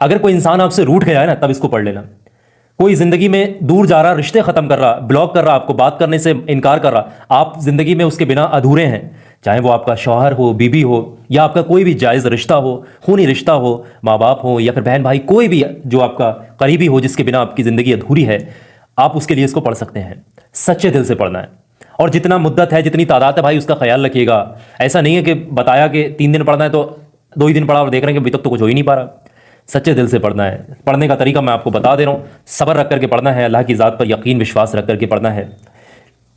अगर कोई इंसान आपसे रूठ गया है ना, तब इसको पढ़ लेना। कोई जिंदगी में दूर जा रहा, रिश्ते खत्म कर रहा, ब्लॉक कर रहा, आपको बात करने से इनकार कर रहा, आप जिंदगी में उसके बिना अधूरे हैं, चाहे वो आपका शौहर हो, बीबी हो, या आपका कोई भी जायज़ रिश्ता हो, खूनी रिश्ता हो, माँ बाप हो या फिर बहन भाई, कोई भी जो आपका करीबी हो जिसके बिना आपकी ज़िंदगी अधूरी है, आप उसके लिए इसको पढ़ सकते हैं। सच्चे दिल से पढ़ना है, और जितना मुद्दत है, जितनी तादाद है भाई, उसका ख्याल रखिएगा। ऐसा नहीं है कि बताया कि 3 दिन पढ़ना है तो 2 ही दिन पढ़ा और देख रहे हैं कि अभी तक तो कुछ हो ही नहीं पा रहा। सच्चे दिल से पढ़ना है। पढ़ने का तरीका मैं आपको बता दे रहा हूँ। सब्र रख करके पढ़ना है, अल्लाह की ज़ात पर यकीन विश्वास रख करके पढ़ना है।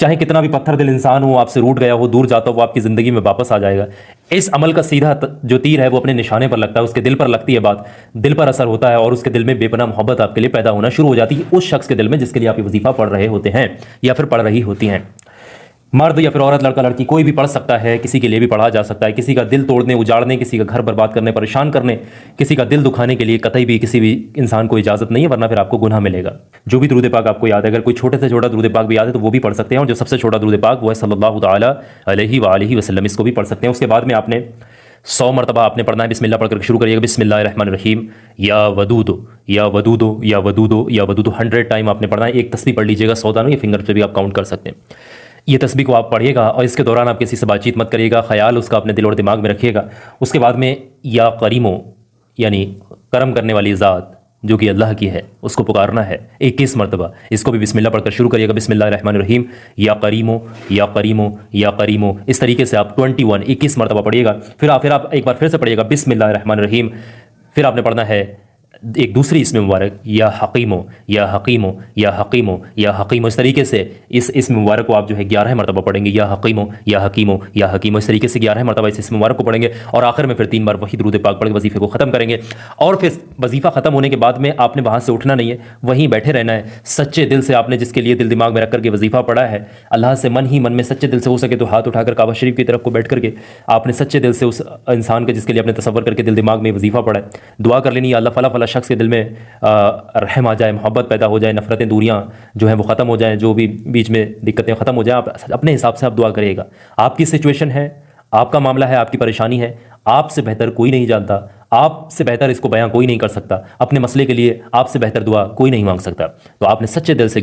चाहे कितना भी पत्थर दिल इंसान हो, आपसे रूठ गया हो, दूर जाता हो, वो आपकी ज़िंदगी में वापस आ जाएगा। इस अमल का सीधा जो तीर है वो अपने निशाने पर लगता है, उसके दिल पर लगती है बात, दिल पर असर होता है और उसके दिल में बेपनाह मोहब्बत आपके लिए पैदा होना शुरू हो जाती है, उस शख्स के दिल में जिसके लिए आप ये वजीफ़ा पढ़ रहे होते हैं या फिर पढ़ रही होती हैं। मर्द या फिर औरत, लड़का लड़की, कोई भी पढ़ सकता है, किसी के लिए भी पढ़ा जा सकता है। किसी का दिल तोड़ने, उजाड़ने, किसी का घर बर्बाद करने, परेशान करने, किसी का दिल दुखाने के लिए कतई भी किसी भी इंसान को इजाज़त नहीं है, वरना फिर आपको गुनाह मिलेगा। जो भी दुरूद पाक आपको याद है, अगर कोई छोटे से छोटा दुरूद पाक भी याद है तो वो भी पढ़ सकते हैं, और जो सबसे छोटा दुरूद पाक वो है सल्लल्लाहु तआला अलैहि वालिहि वसल्लम, इसको भी पढ़ सकते हैं। उसके बाद में आपने 100 मरतबा आपने पढ़ना है। बिस्मिल्लाह पढ़कर शुरू करिएगा, बिस्मिल्लाहिर्रहमानिर्रहीम, या वदूदो या वदूदो या वदूदो या वदूदो, 100 टाइम आपने पढ़ना है। एक तस्बीह पढ़ लीजिएगा, 100 दानों, ये फिंगर पे भी आप काउंट कर सकते हैं। ये तस्बीह को आप पढ़िएगा और इसके दौरान आप किसी से बातचीत मत करिएगा, ख्याल उसका अपने दिल और दिमाग में रखिएगा। उसके बाद में या करीमो, यानी करम करने वाली ज़ात जो कि अल्लाह की है, उसको पुकारना है 21 मरतबा। इसको भी बिस्मिल्लाह पढ़कर शुरू करिएगा, बिस्मिल्लाहिर्रहमानिर्रहीम, या करीमो या करीमो या करीमो। इस तरीके से आप 21 मरतबा पढ़िएगा। फिर आप एक बार फिर से पढ़िएगा बिस्मिल्लाहिर्रहमानिर्रहीम। फिर आपने पढ़ना है एक दूसरी इसमें मुबारक, या हकीमो या हकीमो या हकीमो या हकीमो। इस तरीके से इस इसमें मुबारक को आप जो है 11 मरतबा पढ़ेंगे, या हकीमो या हकीमो या हकीमो। इस तरीके से 11 मरतबा इस मुबारक को पढ़ेंगे और आखिर में फिर 3 बार वही दुरूद पाक पढ़ के वजीफे को ख़त्म करेंगे। और फिर वजीफ़ा ख़त्म होने के बाद में आपने वहाँ से उठना नहीं है, वहीं बैठे रहना है। सच्चे दिल से आपने जिसके लिए दिल दिमाग में रख करके वजीफ़ा पढ़ा है, अल्लाह से मन ही मन में सच्चे दिल से, हो सके तो हाथ उठाकर काबा शरीफ की तरफ को बैठ करके आपने सच्चे दिल से उस इंसान के जिसके लिए आपने तसव्वुर करके दिल दिमाग में वजीफ़ा पढ़ा है, दुआ कर लेनी, अल्लाह फला फला शख्स के दिल में रहम आ जाए, मोहब्बत पैदा हो जाए, नफरतें दूरियां जो हैं वो ख़त्म हो जाएं, जो भी बीच में दिक्कतें ख़त्म हो जाएं। आप अपने हिसाब से आप दुआ करिएगा। आपकी सिचुएशन है, आपका मामला है, आपकी परेशानी है, आपसे बेहतर कोई नहीं जानता, आपसे बेहतर इसको बयां कोई नहीं कर सकता। अपने मसले के लिए आपसे बेहतर दुआ कोई नहीं मांग सकता। तो आपने सच्चे दिल से